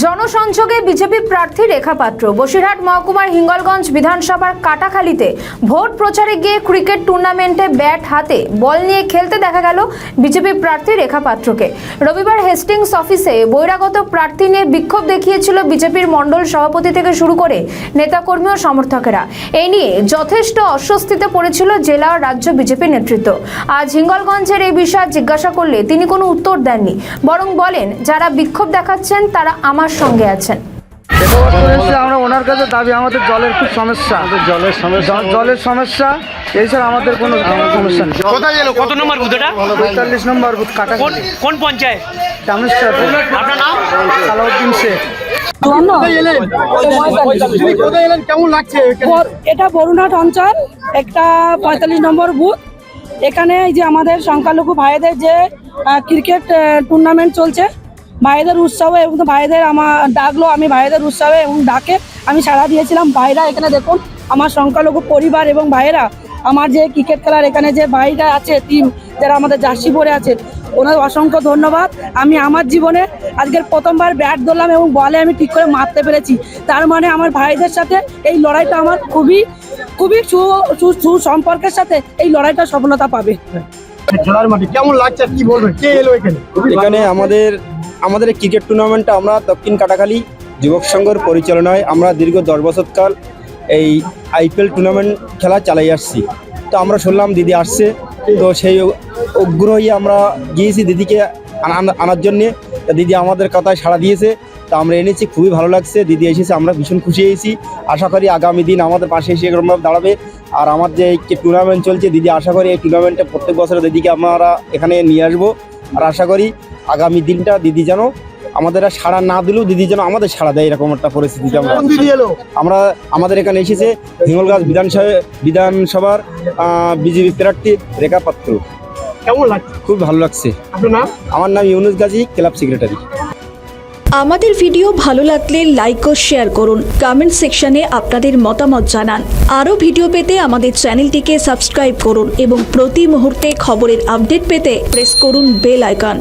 জনসংযোগে BJP প্রার্থী রেখা পাত্র বসিরহাট মহকুমার হিঙ্গলগঞ্জ বিধানসভার কাটাখালীতে ভোট প্রচারে গিয়ে ক্রিকেট টুর্নামেন্টে ব্যাট হাতে বল নিয়ে খেলতে দেখা গেল বিজেপি প্রার্থী রেখা পাত্রকে। রবিবার হেস্টিংস অফিসে বহিরাগত প্রার্থী নিয়ে বিক্ষোভ দেখিয়েছিল বিজেপির মণ্ডল সভাপতি থেকে শুরু করে নেতাকর্মী ও সমর্থকেরা। এই নিয়ে যথেষ্ট অস্বস্তিতে পড়েছিল জেলা ও রাজ্য বিজেপি নেতৃত্ব। আজ হিঙ্গলগঞ্জের এই বিষয়ে জিজ্ঞাসা করলে তিনি কোনো উত্তর দেননি, বরং বলেন যারা বিক্ষোভ দেখাচ্ছেন তারা আমার সঙ্গে আছেন। আমরা ওনার কাছে দাবি, আমাদের জলের খুব সমস্যা, জলের সমস্যা এছাড়া আমাদের কোনো সমস্যা নেই। কোথায় এলো? কত নম্বর বুথ এটা? 45 নম্বর বুথ কাটাখালী। কোন পঞ্চায়েত? আপনার নাম? সালাউদ্দিন শেখ। কেমন লাগছে? এটা বরুণাট অঞ্চল, একটা 45 নম্বর বুথ। এখানে এই যে আমাদের সংখ্যালঘু ভাইদের যে ক্রিকেট টুর্নামেন্ট চলছে, ভাইদের উৎসবে এবং ভাইদের আমার ডাকলো, আমি ভাইদের উৎসবে এবং ডাকে আমি সাড়া দিয়েছিলাম। ভাইরা এখানে দেখুন, আমার সংখ্যালঘু পরিবার এবং ভাইয়েরা, আমার যে ক্রিকেট খেলার এখানে যে ভাইরা আছে টিম, যারা আমাদের জার্সি পরে আছে, ওনার অসংখ্য ধন্যবাদ। আমি আমার জীবনে আজকের প্রথমবার ব্যাট ধরলাম এবং বলে আমি ঠিক করে মারতে পেরেছি। তার মানে আমার ভাইদের সাথে এই লড়াইটা আমার খুবই সুসম্পর্কের সাথে এই লড়াইটা সফলতা পাবে। খেলার মাঠে কেমন লাগছে, কি বলবেন? কে এলো এখানে? এখানে আমাদের ক্রিকেট টুর্নামেন্টটা আমরা দক্ষিণ কাটাখালী যুবক সংঘের পরিচালনায় আমরা দীর্ঘ 10 বছরকাল এই আইপিএল টুর্নামেন্ট খেলা চালাই আসছি। তো আমরা শুনলাম দিদি আসছে, তো সেই আগ্রহে আমরা গিয়েছি দিদিকে আনার জন্যে। দিদি আমাদের কথায় সাড়া দিয়েছে, তো আমরা এনেছি, খুবই ভালো লাগছে। দিদি এসেছে, আমরা ভীষণ খুশি হয়েছি। আশা করি আগামী দিন আমাদের পাশে এসে দাঁড়াবে। আর আমার যে টুর্নামেন্ট চলছে, দিদি আশা করি এই টুর্নামেন্টে প্রত্যেক বছর দিদিকে আমরা এখানে নিয়ে আসবো। আর আশা করি আগামী দিনটা দিদি যেন আমাদের সাড়া না দিলেও দিদি যেন আমাদের সাড়া দেয়, এরকম একটা পরিস্থিতিতে আমরা আমাদের এখানে এসেছে হিঙ্গলগঞ্জ বিধানসভার বিজেপি প্রার্থী রেখা পাত্র। কেমন লাগছে? খুব ভালো লাগছে। আপনার নাম? আমার নাম ইউনুস গাজী, ক্লাব সেক্রেটারি। আমাদের ভিডিও ভালো লাগলে লাইক ও শেয়ার করুন, কমেন্ট সেকশনে আপনাদের মতামত জানান। আরও ভিডিও পেতে আমাদের চ্যানেলটিকে সাবস্ক্রাইব করুন এবং প্রতি মুহূর্তে খবরের আপডেট পেতে প্রেস করুন বেল আইকন।